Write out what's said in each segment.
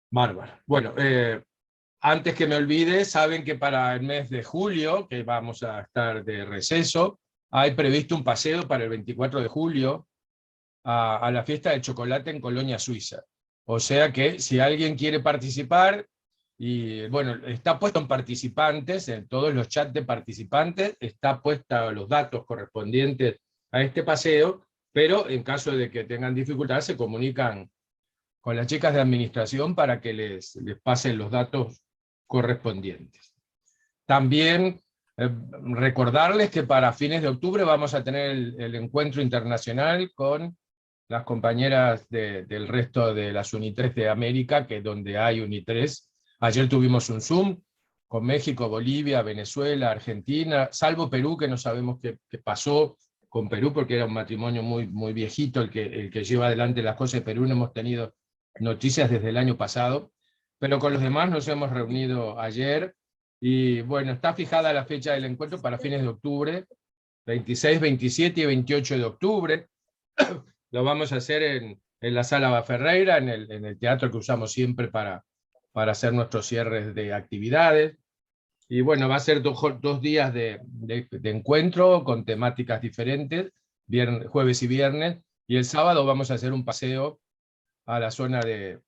Bárbaro. Bueno, antes que me olvide, saben que para el mes de julio, que vamos a estar de receso, hay previsto un paseo para el 24 de julio a la fiesta del chocolate en Colonia, Suiza. O sea que si alguien quiere participar, y bueno, está puesto en participantes, en todos los chats de participantes, está puesta los datos correspondientes a este paseo, pero en caso de que tengan dificultad, se comunican con las chicas de administración para que les pasen los datos correspondientes. También recordarles que para fines de octubre vamos a tener el encuentro internacional con las compañeras del resto de las UNITRES de América, que donde hay UNITRES. Ayer tuvimos un Zoom con México, Bolivia, Venezuela, Argentina, salvo Perú, que no sabemos qué pasó con Perú, porque era un matrimonio muy viejito el que lleva adelante las cosas de Perú. No hemos tenido noticias desde el año pasado, pero con los demás nos hemos reunido ayer, y bueno, está fijada la fecha del encuentro para fines de octubre, 26, 27 y 28 de octubre. Lo vamos a hacer en la Sala Baferreira, en el teatro que usamos siempre para hacer nuestros cierres de actividades. Y bueno, va a ser dos días de encuentro con temáticas diferentes, jueves y viernes, y el sábado vamos a hacer un paseo a la zona de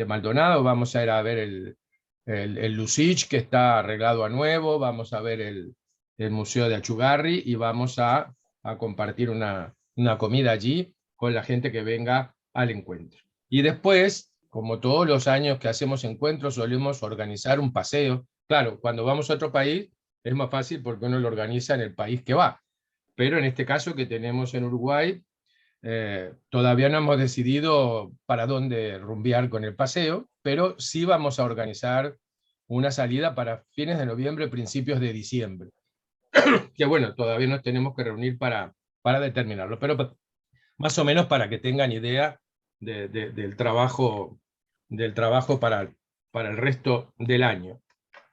Maldonado. Vamos a ir a ver el Lucich, que está arreglado a nuevo, vamos a ver el Museo de Achugarri, y vamos a compartir una comida allí con la gente que venga al encuentro. Y después, como todos los años que hacemos encuentros, solemos organizar un paseo. Claro, cuando vamos a otro país es más fácil porque uno lo organiza en el país que va, pero en este caso que tenemos en Uruguay, todavía no hemos decidido para dónde rumbear con el paseo, pero sí vamos a organizar una salida para fines de noviembre, principios de diciembre. Que bueno, todavía nos tenemos que reunir para determinarlo, pero más o menos para que tengan idea del trabajo para el resto del año.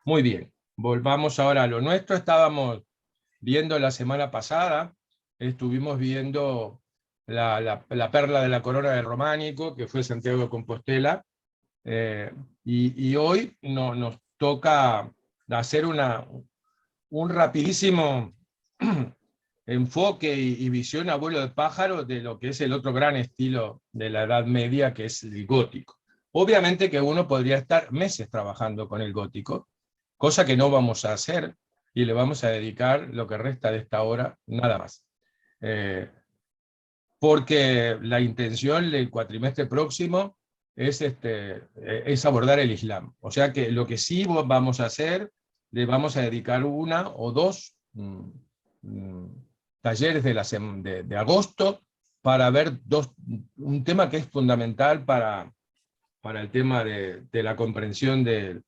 Muy bien, volvamos ahora a lo nuestro. Estábamos viendo la semana pasada, estuvimos viendo la perla de la corona del románico, que fue Santiago de Compostela, y hoy nos toca hacer un rapidísimo enfoque y visión a vuelo de pájaro de lo que es el otro gran estilo de la Edad Media, que es el gótico. Obviamente que uno podría estar meses trabajando con el gótico, cosa que no vamos a hacer, y le vamos a dedicar lo que resta de esta hora nada más. Porque la intención del cuatrimestre próximo es abordar el Islam. O sea que lo que sí vamos a hacer, le vamos a dedicar una o dos talleres de agosto para ver un tema que es fundamental para el tema de la comprensión del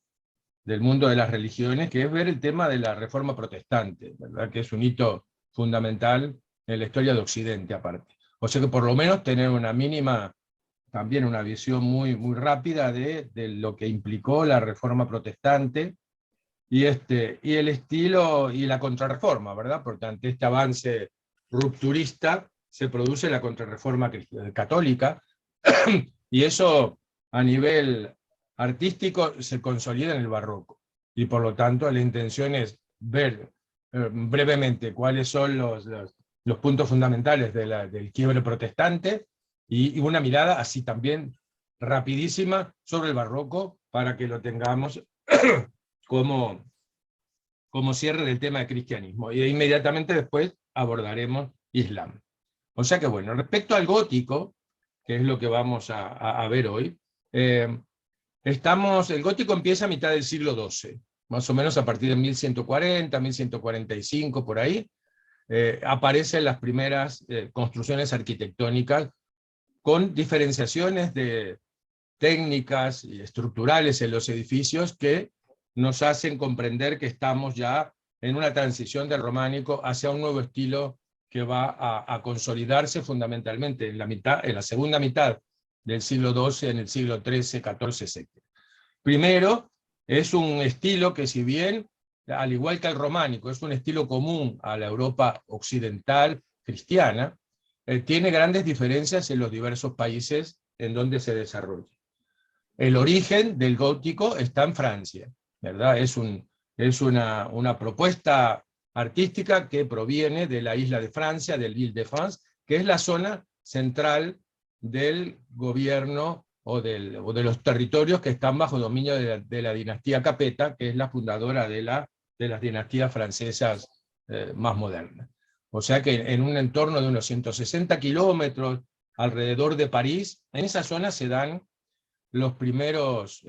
mundo de las religiones, que es ver el tema de la Reforma Protestante, ¿verdad? Que es un hito fundamental en la historia de Occidente aparte. O sea que por lo menos tener una mínima, también una visión muy rápida de lo que implicó la Reforma Protestante, y el estilo y la contrarreforma, ¿verdad? Porque ante este avance rupturista se produce la contrarreforma católica, y eso a nivel artístico se consolida en el barroco. Y por lo tanto la intención es ver brevemente cuáles son los puntos fundamentales del quiebre protestante, y una mirada así también rapidísima sobre el barroco, para que lo tengamos como cierre del tema de cristianismo, y inmediatamente después abordaremos Islam. O sea que bueno, respecto al gótico, que es lo que vamos a ver hoy, el gótico empieza a mitad del siglo XII, más o menos a partir de 1140, 1145, por ahí, aparecen las primeras construcciones arquitectónicas con diferenciaciones de técnicas y estructurales en los edificios que nos hacen comprender que estamos ya en una transición del románico hacia un nuevo estilo que va a consolidarse fundamentalmente en la segunda mitad del siglo XII, en el siglo XIII, XIV, etc. Primero, es un estilo que, si bien, al igual que el románico, es un estilo común a la Europa occidental cristiana, tiene grandes diferencias en los diversos países en donde se desarrolla. El origen del gótico está en Francia, ¿verdad? Es una propuesta artística que proviene de la isla de Francia, del Île-de-France, que es la zona central del gobierno o de los territorios que están bajo dominio de la dinastía Capeta, que es la fundadora de las dinastías francesas más modernas. O sea que en un entorno de unos 160 kilómetros alrededor de París, en esa zona se dan los primeros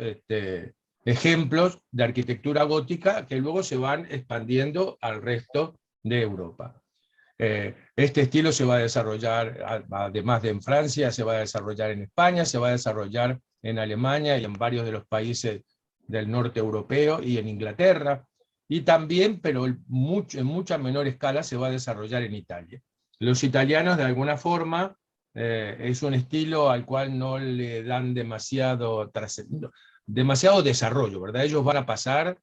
ejemplos de arquitectura gótica que luego se van expandiendo al resto de Europa. Este estilo se va a desarrollar, además de en Francia, se va a desarrollar en España, se va a desarrollar en Alemania y en varios de los países del norte europeo y en Inglaterra, y también, pero en mucha menor escala, se va a desarrollar en Italia. Los italianos, de alguna forma, es un estilo al cual no le dan demasiado desarrollo, ¿verdad? Ellos van a pasar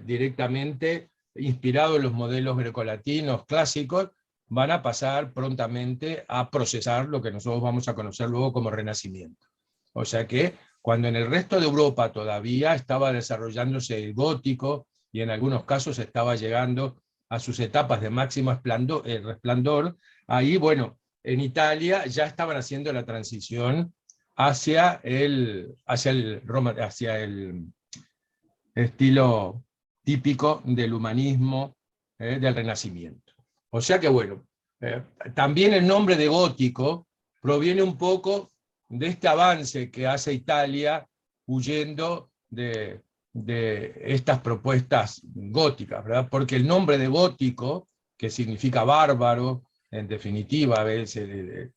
directamente, inspirados en los modelos grecolatinos clásicos, van a pasar prontamente a procesar lo que nosotros vamos a conocer luego como Renacimiento. O sea que cuando en el resto de Europa todavía estaba desarrollándose el gótico y en algunos casos estaba llegando a sus etapas de máximo resplandor, ahí, bueno, en Italia ya estaban haciendo la transición hacia el estilo típico del humanismo, del Renacimiento. O sea que, bueno, también el nombre de gótico proviene un poco de este avance que hace Italia huyendo de estas propuestas góticas, ¿verdad? Porque el nombre de gótico, que significa bárbaro, en definitiva, a veces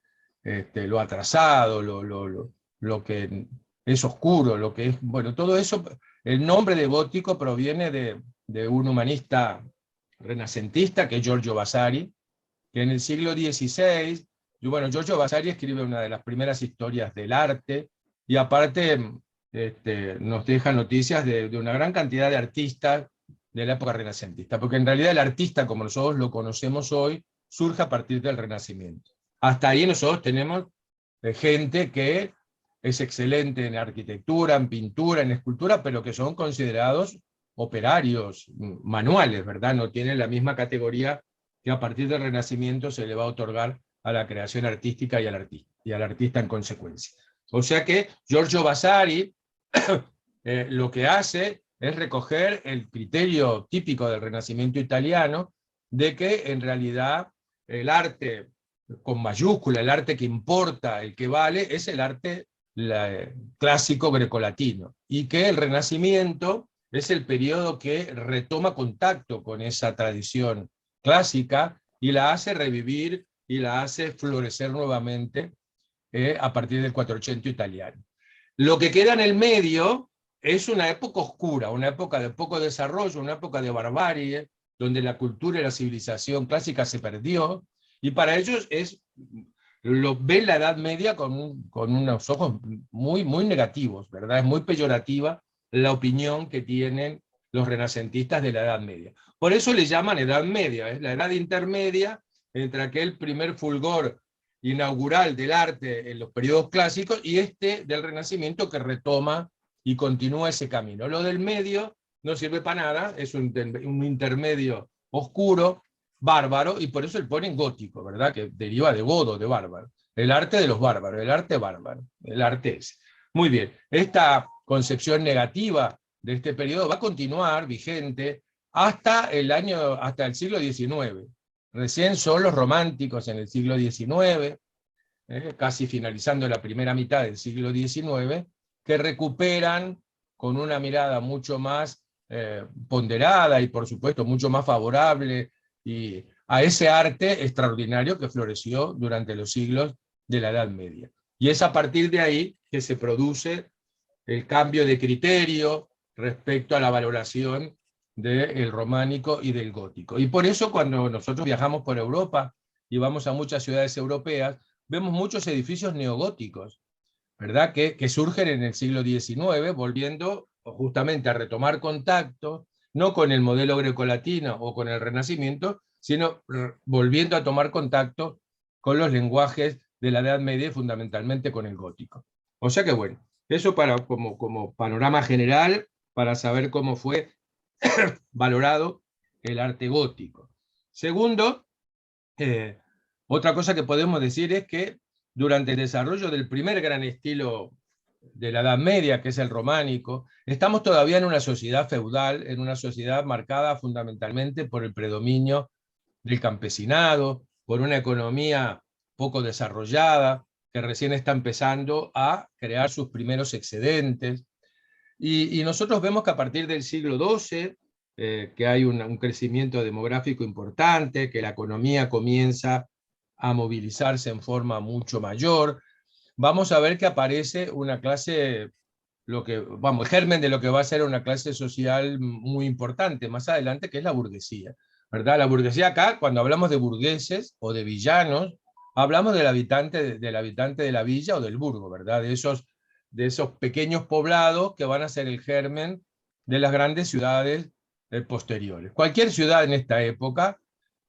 lo atrasado, lo que es oscuro, lo que es, bueno, todo eso, el nombre de gótico proviene de un humanista renacentista, que es Giorgio Vasari, que en el siglo XVI, y bueno, Giorgio Vasari escribe una de las primeras historias del arte, y aparte nos deja noticias de una gran cantidad de artistas de la época renacentista, porque en realidad el artista, como nosotros lo conocemos hoy, surge a partir del Renacimiento. Hasta ahí nosotros tenemos gente que es excelente en arquitectura, en pintura, en escultura, pero que son considerados operarios manuales, ¿verdad? No tienen la misma categoría que a partir del Renacimiento se le va a otorgar a la creación artística y al artista en consecuencia. O sea que Giorgio Vasari lo que hace es recoger el criterio típico del Renacimiento italiano de que en realidad el arte con mayúscula, el arte que importa, el que vale, es el arte clásico grecolatino, y que el Renacimiento es el periodo que retoma contacto con esa tradición clásica y la hace revivir y la hace florecer nuevamente a partir del 480 italiano. Lo que queda en el medio es una época oscura, una época de poco desarrollo, una época de barbarie, donde la cultura y la civilización clásica se perdió, y para ellos ven la Edad Media con unos ojos muy, muy negativos, ¿verdad? Es muy peyorativa la opinión que tienen los renacentistas de la Edad Media. Por eso le llaman Edad Media, es la edad intermedia entre aquel primer fulgor inaugural del arte en los periodos clásicos y del Renacimiento, que retoma y continúa ese camino. Lo del medio no sirve para nada, es un intermedio oscuro, bárbaro, y por eso le ponen gótico, ¿verdad? Que deriva de godo, de bárbaro. El arte de los bárbaros, el arte bárbaro, el arte ese. Muy bien, esta concepción negativa de este periodo va a continuar vigente hasta el siglo XIX. Recién son los románticos en el siglo XIX, casi finalizando la primera mitad del siglo XIX, que recuperan con una mirada mucho más ponderada y por supuesto mucho más favorable y a ese arte extraordinario que floreció durante los siglos de la Edad Media. Y es a partir de ahí que se produce el cambio de criterio respecto a la valoración del románico y del gótico. Y por eso cuando nosotros viajamos por Europa y vamos a muchas ciudades europeas, vemos muchos edificios neogóticos, ¿verdad? Que surgen en el siglo XIX, volviendo justamente a retomar contacto, no con el modelo grecolatino o con el Renacimiento, sino volviendo a tomar contacto con los lenguajes de la Edad Media y fundamentalmente con el gótico. O sea que bueno, eso como panorama general para saber cómo fue valorado el arte gótico. Segundo, otra cosa que podemos decir es que durante el desarrollo del primer gran estilo de la Edad Media, que es el románico, estamos todavía en una sociedad feudal, en una sociedad marcada fundamentalmente por el predominio del campesinado, por una economía poco desarrollada, que recién está empezando a crear sus primeros excedentes. Y nosotros vemos que a partir del siglo XII, que hay un crecimiento demográfico importante, que la economía comienza a movilizarse en forma mucho mayor, vamos a ver que aparece una clase, el germen de lo que va a ser una clase social muy importante más adelante, que es la burguesía, ¿verdad? La burguesía acá, cuando hablamos de burgueses o de villanos, hablamos del habitante de la villa o del burgo, ¿verdad? De esos pequeños poblados que van a ser el germen de las grandes ciudades posteriores. Cualquier ciudad en esta época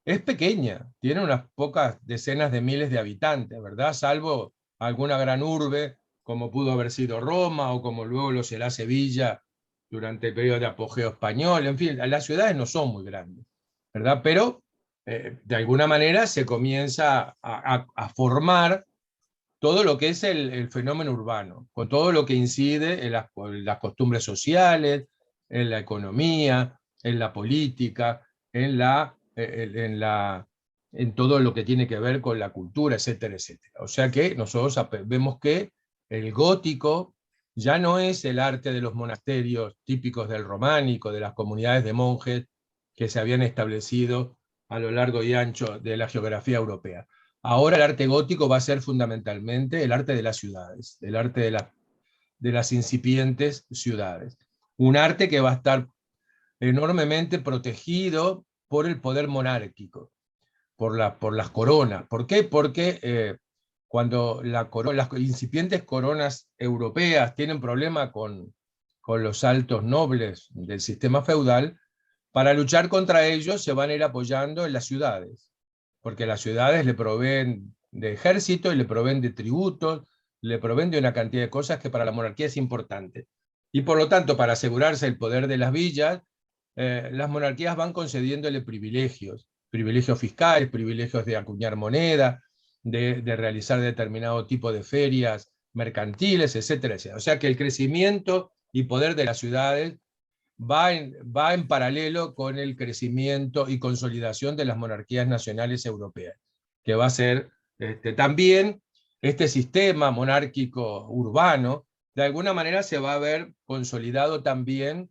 es pequeña, tiene unas pocas decenas de miles de habitantes, ¿verdad? Salvo alguna gran urbe, como pudo haber sido Roma o como luego lo será Sevilla durante el periodo de apogeo español. En fin, las ciudades no son muy grandes, ¿verdad? Pero de alguna manera se comienza a formar todo lo que es el fenómeno urbano, con todo lo que incide en las costumbres sociales, en la economía, en la política, en todo lo que tiene que ver con la cultura, etcétera, etcétera. O sea que nosotros vemos que el gótico ya no es el arte de los monasterios típicos del románico, de las comunidades de monjes que se habían establecido a lo largo y ancho de la geografía europea. Ahora el arte gótico va a ser fundamentalmente el arte de las ciudades, el arte de las incipientes ciudades. Un arte que va a estar enormemente protegido por el poder monárquico, por las coronas. ¿Por qué? Porque cuando las incipientes coronas europeas tienen problema con los altos nobles del sistema feudal, para luchar contra ellos se van a ir apoyando en las ciudades, porque las ciudades le proveen de ejército y le proveen de tributos, le proveen de una cantidad de cosas que para la monarquía es importante. Y por lo tanto, para asegurarse el poder de las villas, las monarquías van concediéndole privilegios fiscales, privilegios de acuñar moneda, de realizar determinado tipo de ferias mercantiles, etcétera, etcétera. O sea que el crecimiento y poder de las ciudades va en paralelo con el crecimiento y consolidación de las monarquías nacionales europeas, que va a ser también este sistema monárquico urbano, de alguna manera se va a ver consolidado también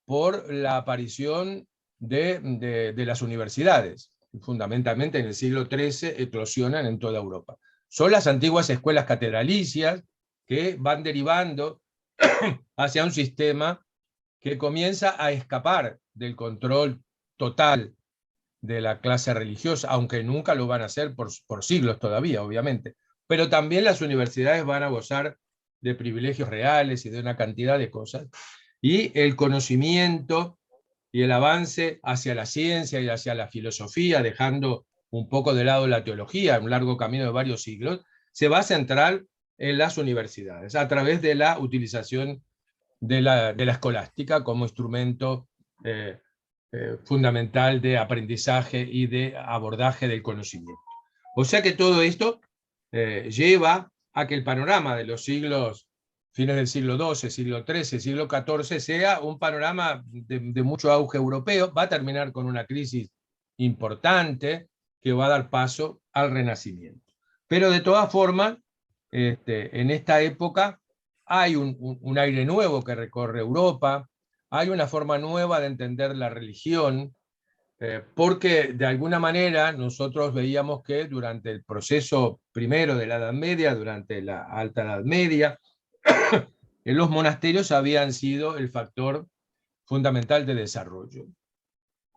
por la aparición de las universidades, fundamentalmente en el siglo XIII eclosionan en toda Europa. Son las antiguas escuelas catedralicias que van derivando hacia un sistema que comienza a escapar del control total de la clase religiosa, aunque nunca lo van a hacer por siglos todavía, obviamente. Pero también las universidades van a gozar de privilegios reales y de una cantidad de cosas. Y el conocimiento y el avance hacia la ciencia y hacia la filosofía, dejando un poco de lado la teología, un largo camino de varios siglos, se va a centrar en las universidades, a través de la utilización de la escolástica como instrumento fundamental de aprendizaje y de abordaje del conocimiento. O sea que todo esto lleva a que el panorama de los siglos, fines del siglo XII, siglo XIII, siglo XIV, sea un panorama de mucho auge europeo, va a terminar con una crisis importante que va a dar paso al Renacimiento. Pero de todas formas, en esta época hay un aire nuevo que recorre Europa, hay una forma nueva de entender la religión, porque de alguna manera nosotros veíamos que durante el proceso primero de la Edad Media, durante la Alta Edad Media, los monasterios habían sido el factor fundamental de desarrollo,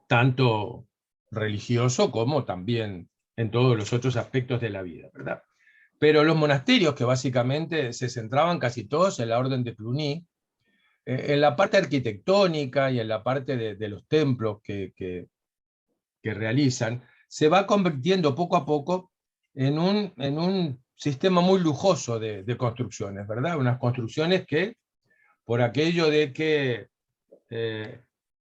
tanto religioso como también en todos los otros aspectos de la vida, ¿verdad? Pero los monasterios, que básicamente se centraban casi todos en la orden de Cluny, en la parte arquitectónica y en la parte de los templos que realizan, se va convirtiendo poco a poco en un sistema muy lujoso de construcciones, ¿verdad? Unas construcciones que, por aquello de que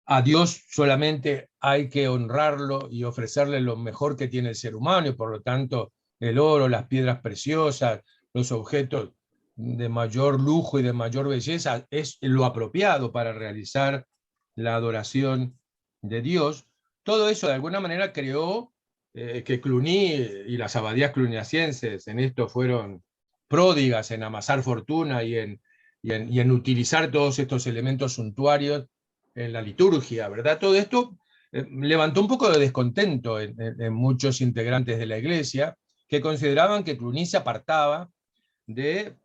a Dios solamente hay que honrarlo y ofrecerle lo mejor que tiene el ser humano, y por lo tanto el oro, las piedras preciosas, los objetos de mayor lujo y de mayor belleza es lo apropiado para realizar la adoración de Dios. Todo eso de alguna manera creó que Cluny y las abadías cluniacienses en esto fueron pródigas en amasar fortuna y en utilizar todos estos elementos suntuarios en la liturgia, ¿verdad? Todo esto levantó un poco de descontento en muchos integrantes de la Iglesia, que consideraban que Cluny se apartaba de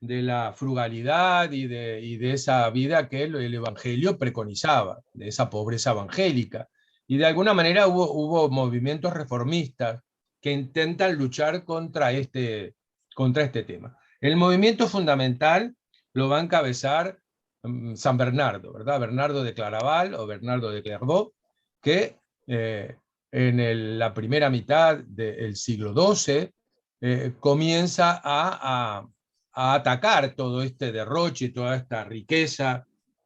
la frugalidad y de esa vida que el Evangelio preconizaba, de esa pobreza evangélica. Y de alguna manera hubo movimientos reformistas que intentan luchar contra este tema. El movimiento fundamental lo va a encabezar San Bernardo, ¿verdad? Bernardo de Claraval o Bernardo de Clairvaux, que en la primera mitad del siglo XII comienza a atacar todo este derroche, toda esta riqueza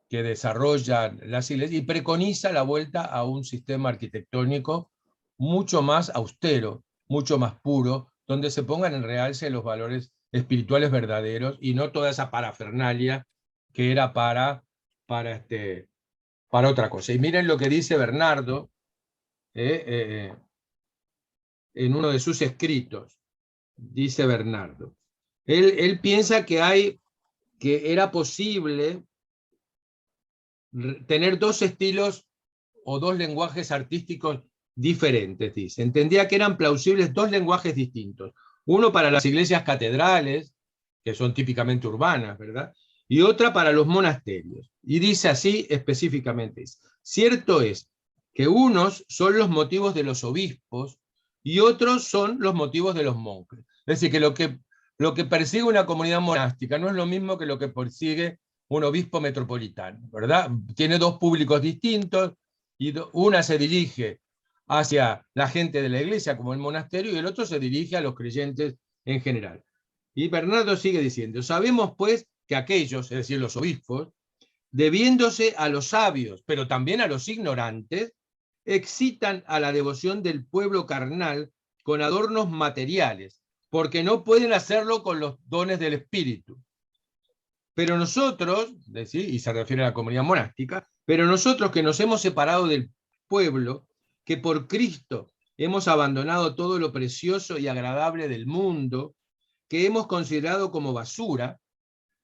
que desarrollan las iglesias y preconiza la vuelta a un sistema arquitectónico mucho más austero, mucho más puro, donde se pongan en realce los valores espirituales verdaderos y no toda esa parafernalia que era para otra cosa. Y miren lo que dice Bernardo en uno de sus escritos. Dice Bernardo. Él piensa que era posible tener dos estilos o dos lenguajes artísticos diferentes, dice. Entendía que eran plausibles dos lenguajes distintos. Uno para las iglesias catedrales, que son típicamente urbanas, ¿verdad? Y otra para los monasterios. Y dice así específicamente: cierto es que unos son los motivos de los obispos y otros son los motivos de los monjes. Es decir, que lo que persigue una comunidad monástica no es lo mismo que lo que persigue un obispo metropolitano, ¿verdad? Tiene dos públicos distintos, y una se dirige hacia la gente de la iglesia, como el monasterio, y el otro se dirige a los creyentes en general. Y Bernardo sigue diciendo: sabemos pues que aquellos, es decir, los obispos, debiéndose a los sabios, pero también a los ignorantes, excitan a la devoción del pueblo carnal con adornos materiales, porque no pueden hacerlo con los dones del Espíritu. Pero nosotros, y se refiere a la comunidad monástica, pero nosotros que nos hemos separado del pueblo, que por Cristo hemos abandonado todo lo precioso y agradable del mundo, que hemos considerado como basura,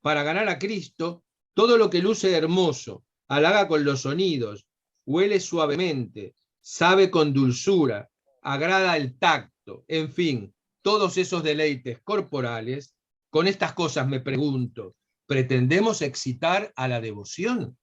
para ganar a Cristo, todo lo que luce hermoso, halaga con los sonidos, huele suavemente, sabe con dulzura, agrada el tacto, en fin, todos esos deleites corporales, con estas cosas me pregunto, ¿pretendemos excitar a la devoción?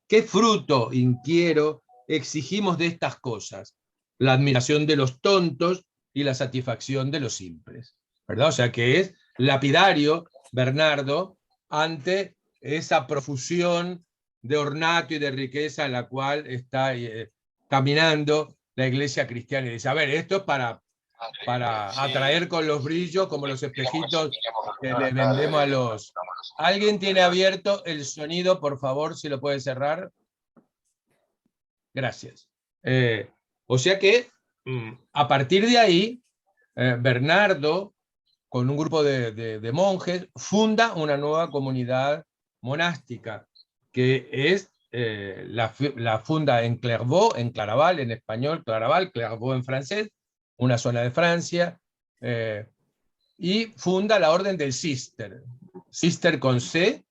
¿Qué fruto, inquiero, exigimos de estas cosas? La admiración de los tontos y la satisfacción de los simples, ¿verdad? O sea que es lapidario Bernardo ante esa profusión de ornato y de riqueza en la cual está caminando la iglesia cristiana. Y dice: a ver, esto es para atraer con los brillos, como los espejitos que le vendemos a los... ¿Alguien tiene abierto el sonido, por favor, si lo puede cerrar? Gracias. O sea que, a partir de ahí, Bernardo, con un grupo de monjes, funda una nueva comunidad monástica, que es la funda en Clairvaux, en Claraval, en español, Claraval, Clairvaux en francés, una zona de Francia, y funda la orden del Cister. Cister con C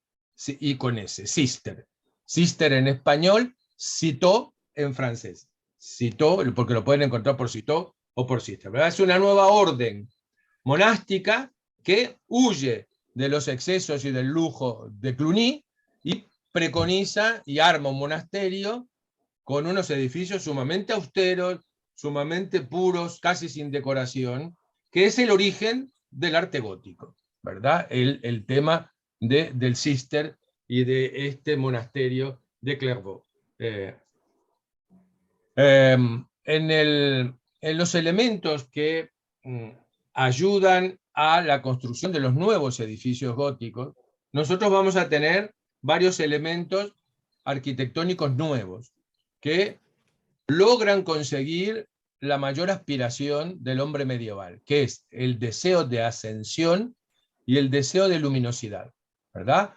y con S, Cister. Cister en español, Citeaux en francés. Citeaux, porque lo pueden encontrar por Citeaux o por Cister, ¿verdad? Es una nueva orden monástica que huye de los excesos y del lujo de Cluny y preconiza y arma un monasterio con unos edificios sumamente austeros, sumamente puros, casi sin decoración, que es el origen del arte gótico, ¿verdad? El tema del Cister y de este monasterio de Clairvaux. En los elementos que ayudan a la construcción de los nuevos edificios góticos, nosotros vamos a tener varios elementos arquitectónicos nuevos que logran conseguir la mayor aspiración del hombre medieval, que es el deseo de ascensión y el deseo de luminosidad, ¿verdad?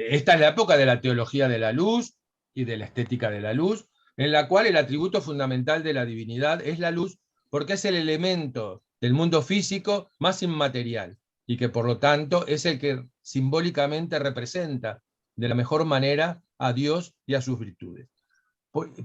Esta es la época de la teología de la luz y de la estética de la luz, en la cual el atributo fundamental de la divinidad es la luz, porque es el elemento del mundo físico más inmaterial, y que por lo tanto es el que simbólicamente representa de la mejor manera a Dios y a sus virtudes.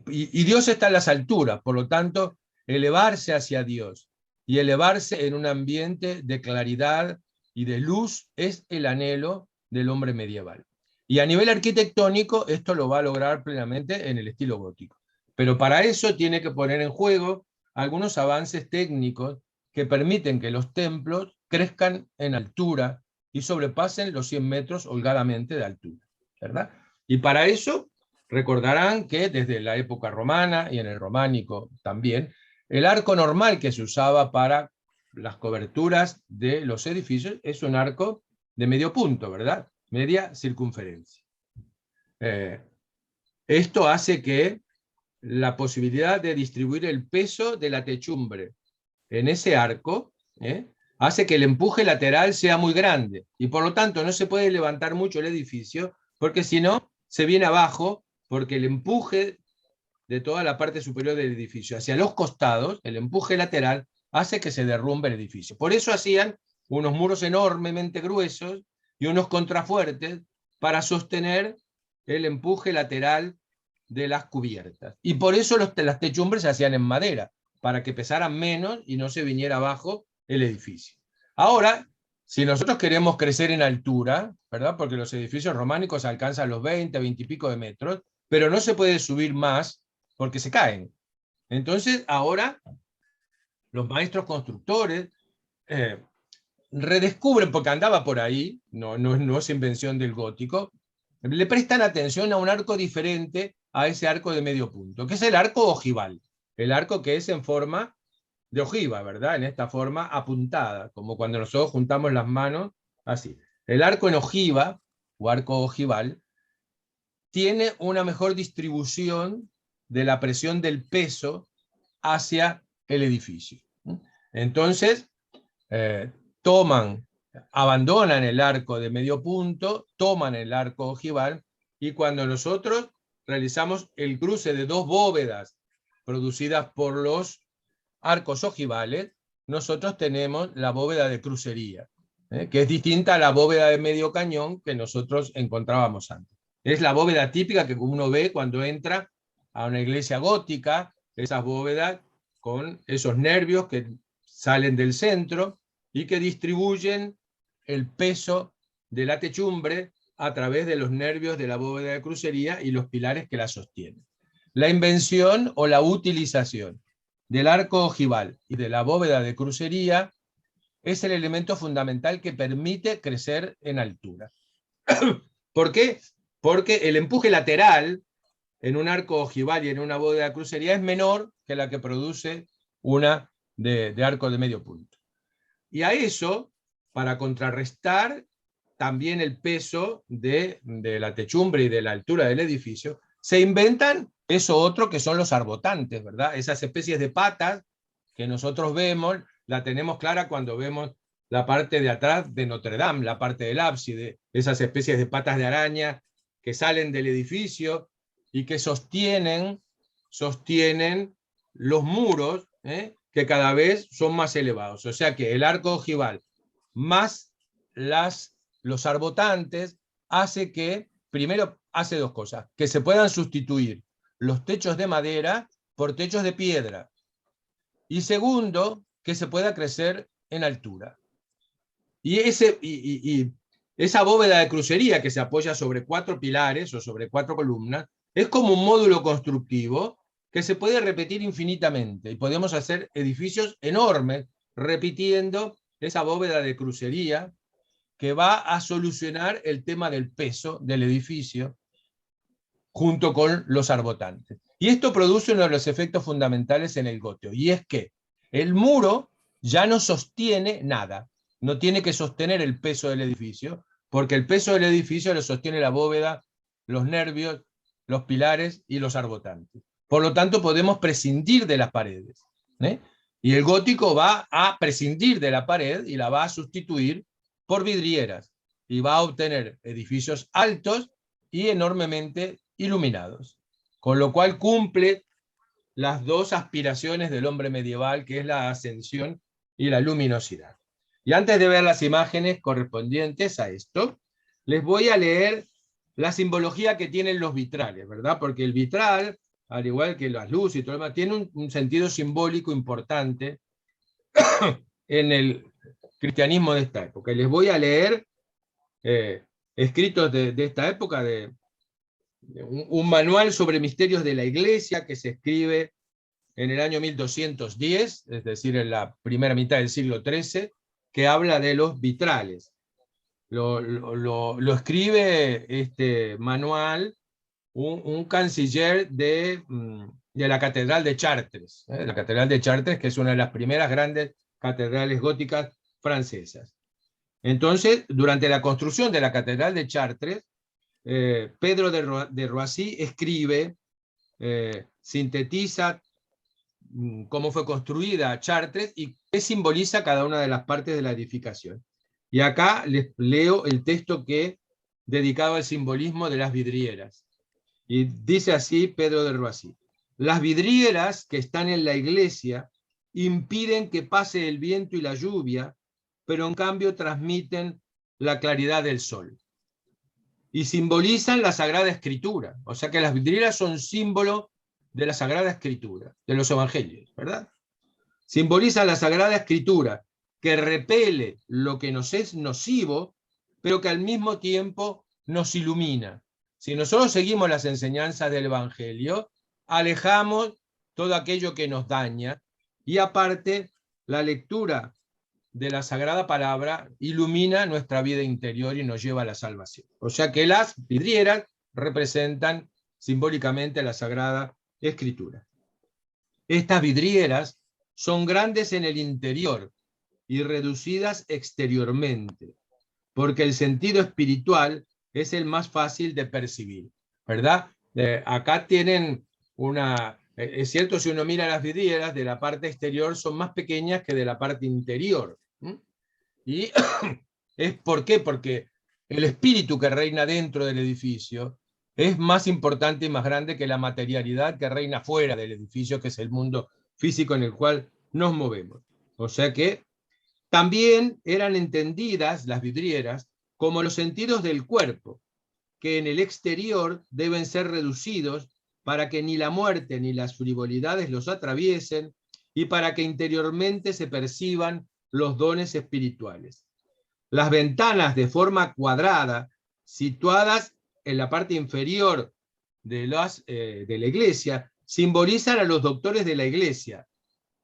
Y Dios está en las alturas, por lo tanto, elevarse hacia Dios y elevarse en un ambiente de claridad y de luz es el anhelo del hombre medieval. Y a nivel arquitectónico, esto lo va a lograr plenamente en el estilo gótico. Pero para eso tiene que poner en juego algunos avances técnicos que permiten que los templos crezcan en altura y sobrepasen los 100 metros holgadamente de altura, ¿verdad? Y para eso recordarán que desde la época romana y en el románico también, el arco normal que se usaba para las coberturas de los edificios es un arco de medio punto, ¿verdad? Media circunferencia. Esto hace que la posibilidad de distribuir el peso de la techumbre en ese arco hace que el empuje lateral sea muy grande y por lo tanto no se puede levantar mucho el edificio porque si no se viene abajo, porque el empuje de toda la parte superior del edificio hacia los costados, el empuje lateral, hace que se derrumbe el edificio. Por eso hacían unos muros enormemente gruesos y unos contrafuertes para sostener el empuje lateral de las cubiertas. Y por eso las techumbres se hacían en madera, para que pesaran menos y no se viniera abajo el edificio. Ahora, si nosotros queremos crecer en altura, ¿verdad? Porque los edificios románicos alcanzan los 20, 20 y pico de metros, pero no se puede subir más porque se caen. Entonces, ahora los maestros constructores redescubren, porque andaba por ahí, no es invención del gótico, le prestan atención a un arco diferente a ese arco de medio punto, que es el arco ojival, el arco que es en forma de ojiva, ¿verdad? En esta forma apuntada, como cuando nosotros juntamos las manos, así. El arco en ojiva, o arco ojival, tiene una mejor distribución de la presión del peso hacia el edificio. Entonces, abandonan el arco de medio punto, toman el arco ojival, y cuando nosotros realizamos el cruce de dos bóvedas producidas por los arcos ojivales, nosotros tenemos la bóveda de crucería, que es distinta a la bóveda de medio cañón que nosotros encontrábamos antes. Es la bóveda típica que uno ve cuando entra a una iglesia gótica, esas bóvedas con esos nervios que salen del centro y que distribuyen el peso de la techumbre a través de los nervios de la bóveda de crucería y los pilares que la sostienen. La invención o la utilización del arco ojival y de la bóveda de crucería es el elemento fundamental que permite crecer en altura. ¿Por qué? Porque el empuje lateral en un arco ojival y en una bóveda de crucería es menor que la que produce una de arco de medio punto. Y a eso, para contrarrestar también el peso de la techumbre y de la altura del edificio, se inventan eso otro que son los arbotantes, ¿verdad? Esas especies de patas que nosotros vemos, la tenemos clara cuando vemos la parte de atrás de Notre Dame, la parte del ábside, esas especies de patas de araña que salen del edificio y que sostienen los muros, que cada vez son más elevados. O sea que el arco ojival más los arbotantes hace que, primero, hace dos cosas, que se puedan sustituir los techos de madera por techos de piedra. Y segundo, que se pueda crecer en altura. Y esa bóveda de crucería que se apoya sobre 4 pilares o sobre 4 columnas, es como un módulo constructivo que se puede repetir infinitamente. Y podemos hacer edificios enormes repitiendo esa bóveda de crucería que va a solucionar el tema del peso del edificio junto con los arbotantes. Y esto produce uno de los efectos fundamentales en el gótico, y es que el muro ya no sostiene nada. No tiene que sostener el peso del edificio, porque el peso del edificio lo sostiene la bóveda, los nervios, los pilares y los arbotantes. Por lo tanto, podemos prescindir de las paredes. Y el gótico va a prescindir de la pared y la va a sustituir por vidrieras. Y va a obtener edificios altos y enormemente iluminados. Con lo cual cumple las dos aspiraciones del hombre medieval, que es la ascensión y la luminosidad. Y antes de ver las imágenes correspondientes a esto, les voy a leer la simbología que tienen los vitrales, ¿verdad? Porque el vitral, al igual que las luces y todo lo demás, tiene un sentido simbólico importante en el cristianismo de esta época. Y les voy a leer escritos de esta época, de un manual sobre misterios de la Iglesia que se escribe en el año 1210, es decir, en la primera mitad del siglo XIII, que habla de los vitrales. Lo escribe este manual un canciller de la Catedral de Chartres, la Catedral de Chartres, que es una de las primeras grandes catedrales góticas francesas. Entonces, durante la construcción de la Catedral de Chartres, Pedro de Roissy escribe, sintetiza cómo fue construida Chartres y qué simboliza cada una de las partes de la edificación. Y acá les leo el texto que dedicado al simbolismo de las vidrieras. Y dice así Pedro de Roissy: las vidrieras que están en la iglesia impiden que pase el viento y la lluvia, pero en cambio transmiten la claridad del sol. Y simbolizan la Sagrada Escritura. O sea que las vidrieras son símbolo de la Sagrada Escritura, de los evangelios, ¿verdad? Simbolizan la Sagrada Escritura, que repele lo que nos es nocivo, pero que al mismo tiempo nos ilumina. Si nosotros seguimos las enseñanzas del Evangelio, alejamos todo aquello que nos daña, y aparte, la lectura de la Sagrada Palabra ilumina nuestra vida interior y nos lleva a la salvación. O sea que las vidrieras representan simbólicamente la Sagrada Escritura. Estas vidrieras son grandes en el interior y reducidas exteriormente, porque el sentido espiritual es el más fácil de percibir, ¿verdad? Acá tienen una... Es cierto, si uno mira las vidrieras de la parte exterior son más pequeñas que de la parte interior. ¿Y por qué? Porque el espíritu que reina dentro del edificio es más importante y más grande que la materialidad que reina fuera del edificio, que es el mundo físico en el cual nos movemos. O sea que también eran entendidas las vidrieras como los sentidos del cuerpo, que en el exterior deben ser reducidos para que ni la muerte ni las frivolidades los atraviesen y para que interiormente se perciban los dones espirituales. Las ventanas de forma cuadrada, situadas en la parte inferior de la iglesia, simbolizan a los doctores de la iglesia,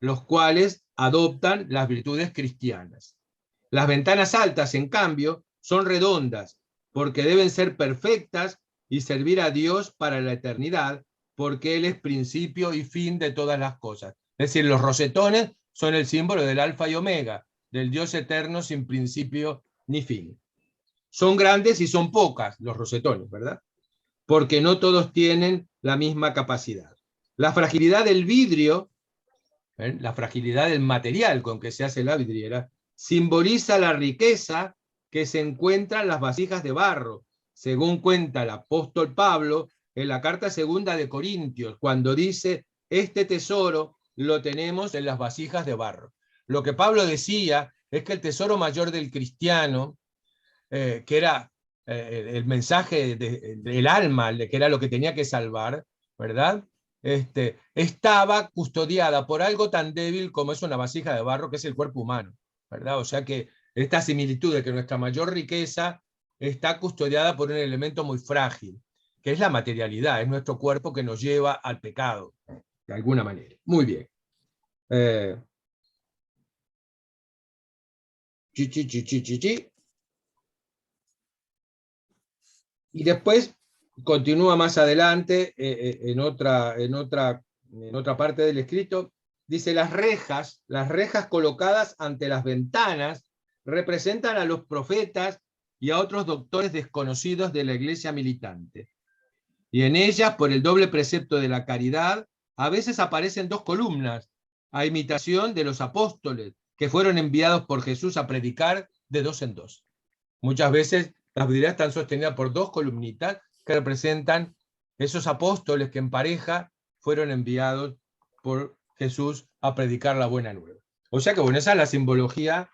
los cuales adoptan las virtudes cristianas. Las ventanas altas, en cambio, son redondas, porque deben ser perfectas y servir a Dios para la eternidad, porque Él es principio y fin de todas las cosas. Es decir, los rosetones son el símbolo del alfa y omega, del Dios eterno sin principio ni fin. Son grandes y son pocas los rosetones, ¿verdad? Porque no todos tienen la misma capacidad. La fragilidad del vidrio, la fragilidad del material con que se hace la vidriera, simboliza la riqueza que se encuentra en las vasijas de barro, según cuenta el apóstol Pablo en la carta segunda de Corintios, cuando dice: este tesoro lo tenemos en las vasijas de barro. Lo que Pablo decía es que el tesoro mayor del cristiano, que era el mensaje del alma, que era lo que tenía que salvar, ¿verdad? Estaba custodiada por algo tan débil como es una vasija de barro, que es el cuerpo humano, ¿verdad? O sea que esta similitud de que nuestra mayor riqueza está custodiada por un elemento muy frágil, que es la materialidad, es nuestro cuerpo que nos lleva al pecado, de alguna manera. Muy bien. Y después continúa más adelante en otra parte del escrito, dice, las rejas colocadas ante las ventanas representan a los profetas y a otros doctores desconocidos de la iglesia militante. Y en ellas, por el doble precepto de la caridad, a veces aparecen dos columnas, a imitación de los apóstoles, que fueron enviados por Jesús a predicar de dos en dos. Muchas veces las vidrieras están sostenidas por dos columnitas que representan esos apóstoles que en pareja fueron enviados por Jesús a predicar la buena nueva. O sea que bueno, esa es la simbología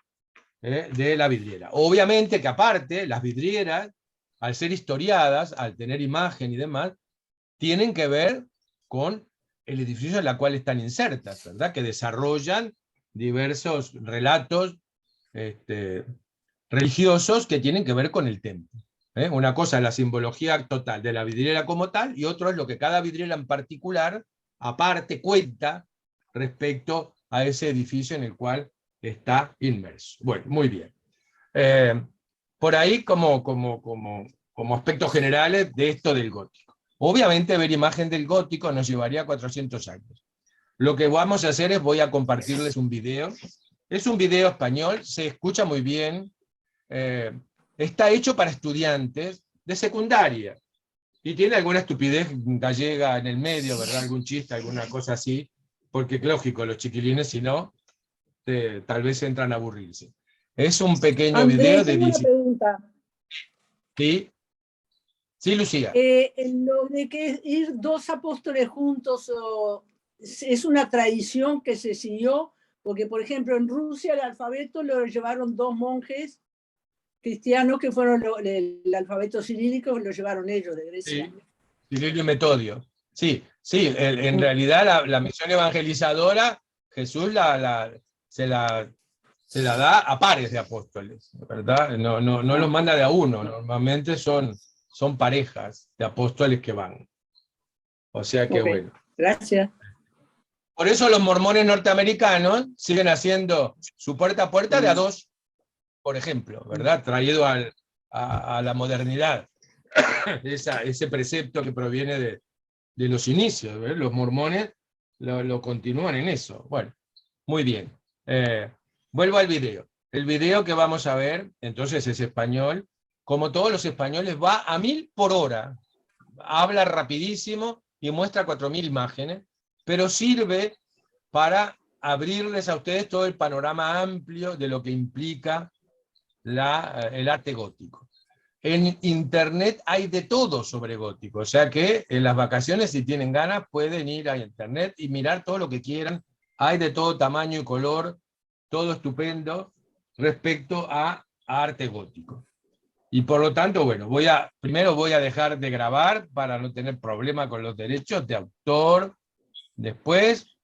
de la vidriera. Obviamente que aparte, las vidrieras, al ser historiadas, al tener imagen y demás, tienen que ver con el edificio en el cual están insertas, ¿verdad? Que desarrollan diversos relatos religiosos que tienen que ver con el templo. Una cosa es la simbología total de la vidriera como tal, y otro es lo que cada vidriera en particular, aparte, cuenta respecto a ese edificio en el cual está inmerso. Bueno, muy bien. Por ahí como aspectos generales de esto del gótico. Obviamente ver imagen del gótico nos llevaría 400 años. Lo que vamos a hacer es, voy a compartirles un video. Es un video español, se escucha muy bien. Está hecho para estudiantes de secundaria. Y tiene alguna estupidez gallega en el medio, ¿verdad? Algún chiste, alguna cosa así. Porque, lógico, los chiquilines, si no, tal vez entran a aburrirse. Es un pequeño video de tengo una pregunta. ¿Sí? Sí, Lucía. Lo de que ir dos apóstoles juntos es una tradición que se siguió, porque por ejemplo en Rusia el alfabeto lo llevaron dos monjes cristianos que fueron el alfabeto cirílico, lo llevaron ellos de Grecia. Sí, Cirilio y Metodio. Sí, sí, en realidad la misión evangelizadora Jesús se la da a pares de apóstoles, ¿verdad? No los manda de a uno, normalmente son parejas de apóstoles que van. O sea que bueno. Gracias. Por eso los mormones norteamericanos siguen haciendo su puerta a puerta de a dos, por ejemplo, ¿verdad? Traído a la modernidad. Ese precepto que proviene de los inicios, ¿verdad? Los mormones lo continúan en eso. Bueno, muy bien. Vuelvo al video. El video que vamos a ver, entonces, es español. Como todos los españoles, va a 1000 por hora. Habla rapidísimo y muestra 4000 imágenes, pero sirve para abrirles a ustedes todo el panorama amplio de lo que implica el arte gótico. En internet hay de todo sobre gótico, o sea que en las vacaciones, si tienen ganas, pueden ir a internet y mirar todo lo que quieran. Hay de todo tamaño y color, todo estupendo respecto a arte gótico. Y por lo tanto, bueno, primero voy a dejar de grabar para no tener problema con los derechos de autor. Después